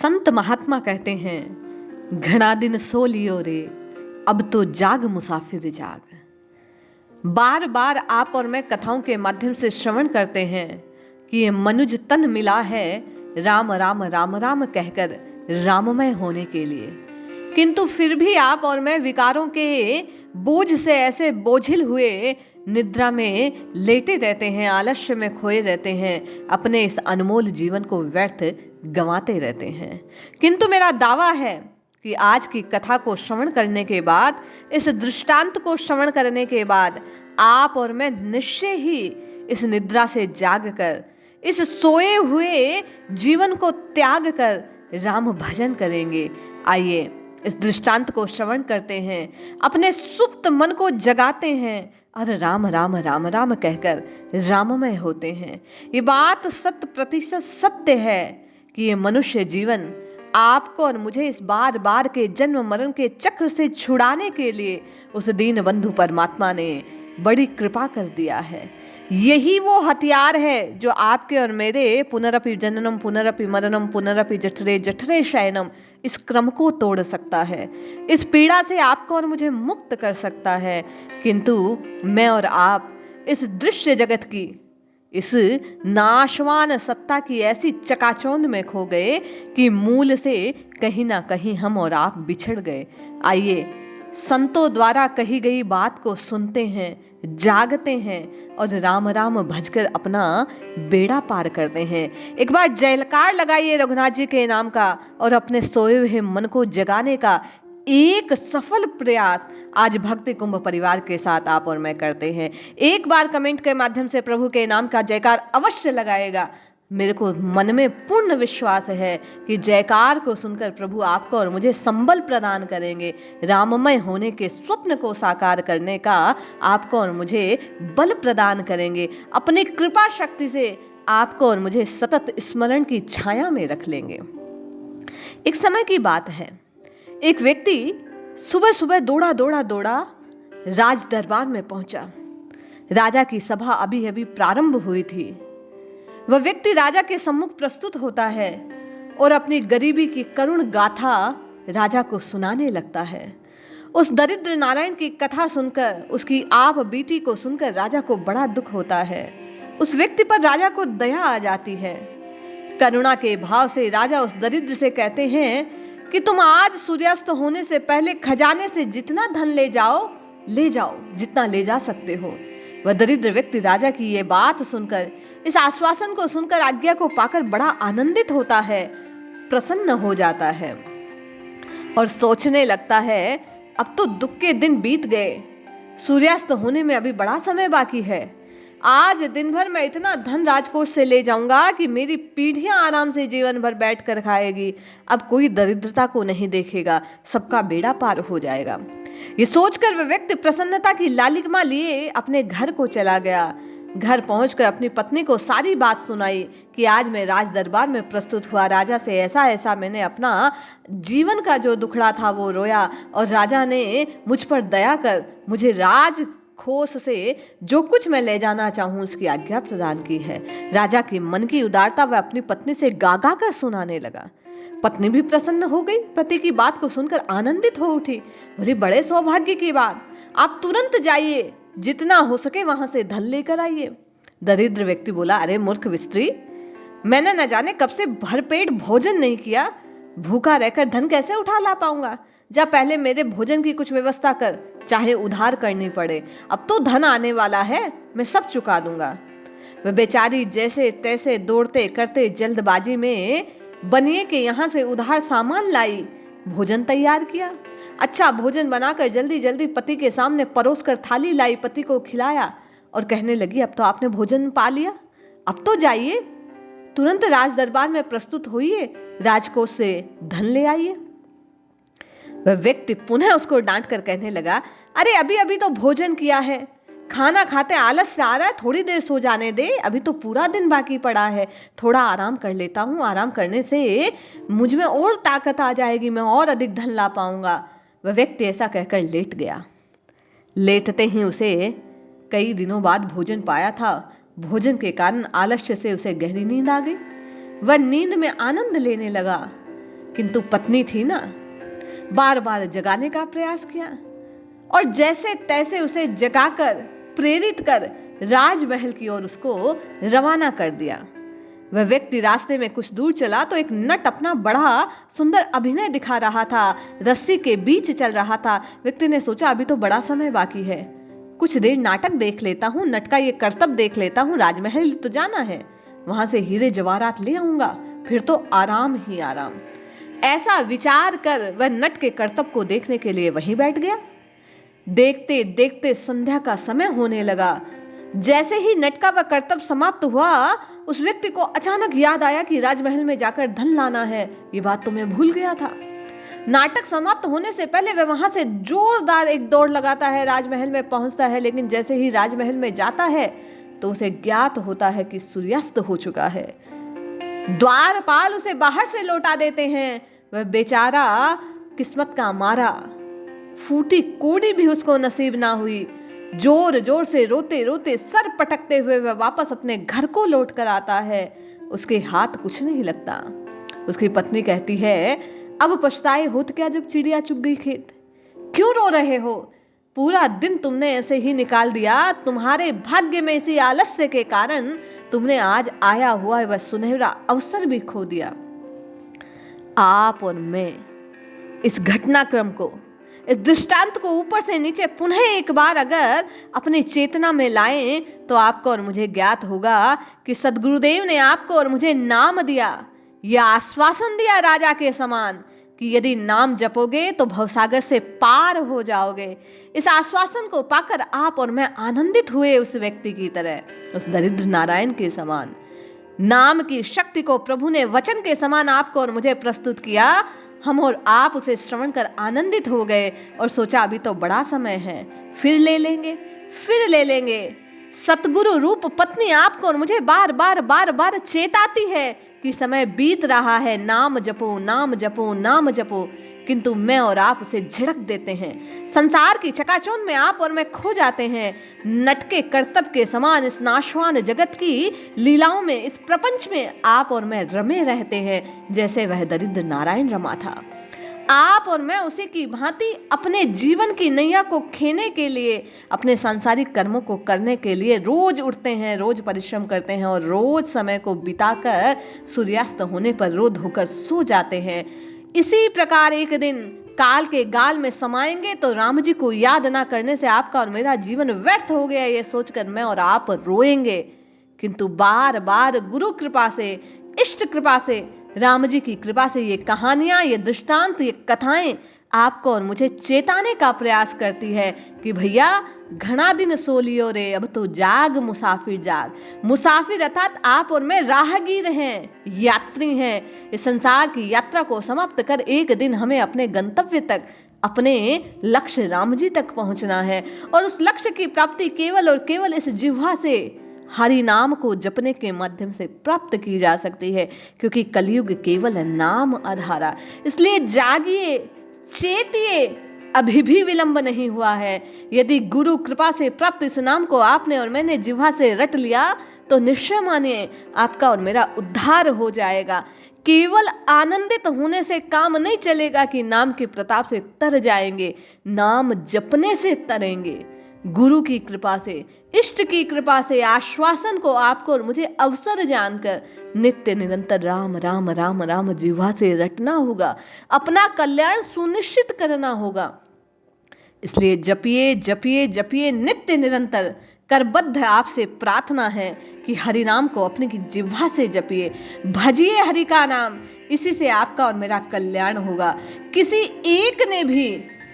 संत महात्मा कहते हैं, घना दिन सो लियो रे, अब तो जाग मुसाफिर जाग। बार बार आप और मैं कथाओं के माध्यम से श्रवण करते हैं कि ये मनुज तन मिला है राम राम राम राम कहकर राममय होने के लिए, किंतु फिर भी आप और मैं विकारों के बोझ से ऐसे बोझिल हुए निद्रा में लेटे रहते हैं, आलस्य में खोए रहते हैं, अपने इस अनमोल जीवन को व्यर्थ गंवाते रहते हैं। किंतु मेरा दावा है कि आज की कथा को श्रवण करने के बाद, इस दृष्टांत को श्रवण करने के बाद आप और मैं निश्चय ही इस निद्रा से जाग कर, इस सोए हुए जीवन को त्याग कर राम भजन करेंगे। आइए इस दृष्टांत को श्रवण करते हैं, अपने सुप्त मन को जगाते हैं और राम राम राम राम कहकर राममय होते हैं। ये बात 100% सत्य है कि ये मनुष्य जीवन आपको और मुझे इस बार बार के जन्म मरण के चक्र से छुड़ाने के लिए उस दीन बंधु परमात्मा ने बड़ी कृपा कर दिया है। यही वो हथियार है जो आपके और मेरे पुनरपि जननम पुनरपि मरणम पुनरपि जठरे जठरे शयनम इस क्रम को तोड़ सकता है, इस पीड़ा से आपको और मुझे मुक्त कर सकता है। किंतु मैं और आप इस दृश्य जगत की, इस नाशवान सत्ता की ऐसी चकाचौंध में खो गए कि मूल से कहीं ना कहीं हम और आप बिछड़ गए। आइए संतों द्वारा कही गई बात को सुनते हैं, जागते हैं और राम राम भजकर अपना बेड़ा पार करते हैं। एक बार जयकार लगाइए रघुनाथ जी के नाम का और अपने सोए हुए मन को जगाने का एक सफल प्रयास आज भक्ति कुंभ परिवार के साथ आप और मैं करते हैं। एक बार कमेंट के माध्यम से प्रभु के नाम का जयकार अवश्य लगाएगा। मेरे को मन में पूर्ण विश्वास है कि जयकार को सुनकर प्रभु आपको और मुझे संबल प्रदान करेंगे, राममय होने के स्वप्न को साकार करने का आपको और मुझे बल प्रदान करेंगे, अपनी कृपा शक्ति से आपको और मुझे सतत स्मरण की छाया में रख लेंगे। एक समय की बात है, एक व्यक्ति सुबह सुबह दौड़ा राज दरबार में पहुंचा। राजा की सभा अभी अभी प्रारंभ हुई थी। वह व्यक्ति राजा के सम्मुख प्रस्तुत होता है और अपनी गरीबी की करुण गाथा राजा को सुनाने लगता है। उस दरिद्र नारायण की कथा सुनकर, उसकी आप बीती को सुनकर राजा को बड़ा दुख होता है। उस व्यक्ति पर राजा को दया आ जाती है। करुणा के भाव से राजा उस दरिद्र से कहते हैं कि तुम आज सूर्यास्त होने से पहले खजाने से जितना धन ले जाओ, जितना ले जा सकते हो। वह दरिद्र व्यक्ति राजा की ये बात सुनकर, इस आश्वासन को सुनकर, आज्ञा को पाकर बड़ा आनंदित होता है, प्रसन्न हो जाता है और सोचने लगता है अब तो दुख के दिन बीत गए, सूर्यास्त होने में अभी बड़ा समय बाकी है। आज दिन भर मैं इतना धन राजकोष से ले जाऊंगा कि मेरी पीढ़ियां आराम से जीवन भर बैठ कर खाएगी। अब कोई दरिद्रता को नहीं देखेगा, सबका बेड़ा पार हो जाएगा। ये सोचकर वह व्यक्ति प्रसन्नता की लालिमा लिए अपने घर को चला गया। घर पहुंचकर अपनी पत्नी को सारी बात सुनाई कि आज मैं राज दरबार में प्रस्तुत हुआ, राजा से ऐसा ऐसा मैंने अपना जीवन का जो दुखड़ा था वो रोया और राजा ने मुझ पर दया कर मुझे राज खोस से जो कुछ मैं ले जाना चाहूं उसकी आज्ञा प्रदान की है। राजा की मन की उदारता वह अपनी पत्नी से गागा कर सुनाने लगा। पत्नी भी प्रसन्न हो गई, पति की बात को सुनकर आनंदित हो उठी। बोली, बड़े सौभाग्य की बात, आप तुरंत जाइए, जितना हो सके वहां से धन लेकर आइए। दरिद्र व्यक्ति बोला, अरे मूर्ख स्त्री, मैंने न जाने कब से भरपेट भोजन नहीं किया, भूखा रहकर धन कैसे उठा ला पाऊंगा। जा पहले मेरे भोजन की कुछ व्यवस्था कर, चाहे उधार करनी पड़े। अब तो धन आने वाला है, मैं सब चुका दूंगा। वह बेचारी जैसे तैसे दौड़ते करते जल्दबाजी में बनिए के यहाँ से उधार सामान लाई, भोजन तैयार किया। अच्छा भोजन बनाकर जल्दी जल्दी पति के सामने परोस कर थाली लाई, पति को खिलाया और कहने लगी, अब तो आपने भोजन पा लिया, अब तो जाइए, तुरंत राज दरबार में प्रस्तुत होइए, राजकोष से धन ले आइए। वह व्यक्ति पुनः उसको डांट कर कहने लगा, अरे अभी अभी तो भोजन किया है, खाना खाते आलस्य आ रहा है, थोड़ी देर सो जाने दे, अभी तो पूरा दिन बाकी पड़ा है, थोड़ा आराम कर लेता हूँ, आराम करने से मुझ में और ताकत आ जाएगी, मैं और अधिक धन ला पाऊंगा। वह व्यक्ति ऐसा कहकर लेट गया। लेटते ही उसे कई दिनों बाद भोजन पाया था। भोजन के कारण आलस्य से उसे गहरी नींद आ गई। वह नींद में आनंद लेने लगा। किंतु पत्नी थी ना, बार बार जगाने का प्रयास किया और जैसे तैसे उसे जगाकर प्रेरित कर राजमहल की ओर उसको रवाना कर दिया। वह व्यक्ति रास्ते में कुछ दूर चला तो एक नट अपना बड़ा सुंदर अभिनय दिखा रहा था, रस्सी के बीच चल रहा था। व्यक्ति ने सोचा अभी तो बड़ा समय बाकी है, कुछ देर नाटक देख लेता हूँ, नट का ये करतब देख लेता हूँ, राजमहल तो जाना है, वहां से हीरे जवाहरात ले आऊंगा, फिर तो आराम ही आराम। ऐसा विचार कर वह नट के करतब को देखने के लिए वहीं बैठ गया। देखते देखते संध्या का समय होने लगा। जैसे ही नट का वह करतब समाप्त हुआ, उस व्यक्ति को अचानक याद आया कि राजमहल में जाकर धन लाना है, ये बात तो मैं भूल गया था। नाटक समाप्त होने से पहले वह वहां से जोरदार एक दौड़ लगाता है, राजमहल में पहुंचता है, लेकिन जैसे ही राजमहल में जाता है तो उसे ज्ञात होता है कि सूर्यास्त हो चुका है। द्वारपाल उसे बाहर से लौटा देते हैं। वह बेचारा किस्मत का मारा, फूटी कोड़ी भी उसको नसीब ना हुई। जोर जोर से रोते रोते सर पटकते हुए वह वापस अपने घर को लौट कर आता है। उसके हाथ कुछ नहीं लगता। उसकी पत्नी कहती है, अब पछताए होत क्या जब चिड़िया चुग गई खेत। क्यों रो रहे हो? पूरा दिन तुमने ऐसे ही निकाल दिया। तुम्हारे भाग्य में इसी आलस्य के कारण तुमने आज आया हुआ वह सुनहरा अवसर भी खो दिया। आप और मैं इस घटनाक्रम को, इस दृष्टांत को ऊपर से नीचे पुनः एक बार अगर अपनी चेतना में लाएं तो आपको और मुझे ज्ञात होगा कि सद्गुरुदेव ने आपको और मुझे नाम दिया, यह आश्वासन दिया राजा के समान कि यदि नाम जपोगे तो भवसागर से पार हो जाओगे। इस आश्वासन को पाकर आप और मैं आनंदित हुए उस व्यक्ति की तरह, उस दरिद्र नारायण के समान। नाम की शक्ति को प्रभु ने वचन के समान आपको और मुझे प्रस्तुत किया। हम और आप उसे श्रवण कर आनंदित हो गए और सोचा अभी तो बड़ा समय है, फिर ले लेंगे, फिर ले लेंगे। सतगुरु रूप पत्नी आपको और मुझे बार बार बार बार चेताती है कि समय बीत रहा है, नाम जपो, नाम जपो, नाम जपो, किंतु मैं और आप उसे झिड़क देते हैं। संसार की चकाचौंध में आप और मैं खो जाते हैं। नट के करतब के समान इस नाशवान जगत की लीलाओं में, इस प्रपंच में आप और मैं रमे रहते हैं, जैसे वह दरिद्र नारायण रमा था। आप और मैं उसी की भांति अपने जीवन की नैया को खेने के लिए, अपने सांसारिक कर्मों को करने के लिए रोज उठते हैं, रोज परिश्रम करते हैं और रोज समय को बिताकर सूर्यास्त होने पर रो धोकर सो जाते हैं। इसी प्रकार एक दिन काल के गाल में समाएंगे तो राम जी को याद ना करने से आपका और मेरा जीवन व्यर्थ हो गया, ये सोचकर मैं और आप रोएंगे। किंतु बार बार गुरु कृपा से, इष्ट कृपा से, राम जी की कृपा से ये कहानियां, ये दृष्टांत, ये कथाएं आपको और मुझे चेताने का प्रयास करती है कि भैया घना दिन सो लियो रे, अब तो जाग मुसाफिर जाग। मुसाफिर अर्थात आप और मैं राहगीर हैं, यात्री हैं। इस संसार की यात्रा को समाप्त कर एक दिन हमें अपने गंतव्य तक, अपने लक्ष्य राम जी तक पहुंचना है और उस लक्ष्य की प्राप्ति केवल और केवल इस जिह्वा से, हरि नाम को जपने के माध्यम से प्राप्त की जा सकती है, क्योंकि कलयुग केवल नाम आधारा। इसलिए जागिए, चेतिए, अभी भी विलंब नहीं हुआ है। यदि गुरु कृपा से प्राप्त इस नाम को आपने और मैंने जिह्वा से रट लिया तो निश्चय मानिए आपका और मेरा उद्धार हो जाएगा। केवल आनंदित होने से काम नहीं चलेगा कि नाम के प्रताप से तर जाएंगे, नाम जपने से तरेंगे। गुरु की कृपा से, इष्ट की कृपा से आश्वासन को आपको और मुझे अवसर जानकर नित्य निरंतर राम राम राम राम जिह्वा से रटना होगा, अपना कल्याण सुनिश्चित करना होगा। इसलिए जपिए जपिए जपिए नित्य निरंतर। करबद्ध आपसे प्रार्थना है कि हरि नाम को अपनी की जिह्वा से जपिए, भजिए हरि का नाम, इसी से आपका और मेरा कल्याण होगा। किसी एक ने भी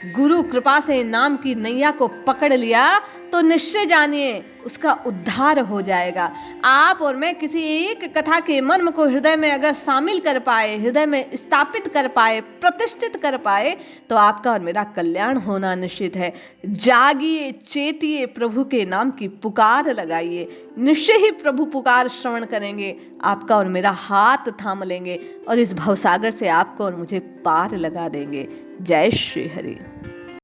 गुरु कृपा से नाम की नैया को पकड़ लिया तो निश्चय जानिए उसका उद्धार हो जाएगा। आप और मैं किसी एक कथा के मर्म को हृदय में अगर शामिल कर पाए, हृदय में स्थापित कर पाए, प्रतिष्ठित कर पाए, तो आपका और मेरा कल्याण होना निश्चित है। जागिए, चेतिए, प्रभु के नाम की पुकार लगाइए, निश्चय ही प्रभु पुकार श्रवण करेंगे, आपका और मेरा हाथ थाम लेंगे और इस भवसागर से आपको और मुझे पार लगा देंगे। जय श्री हरि।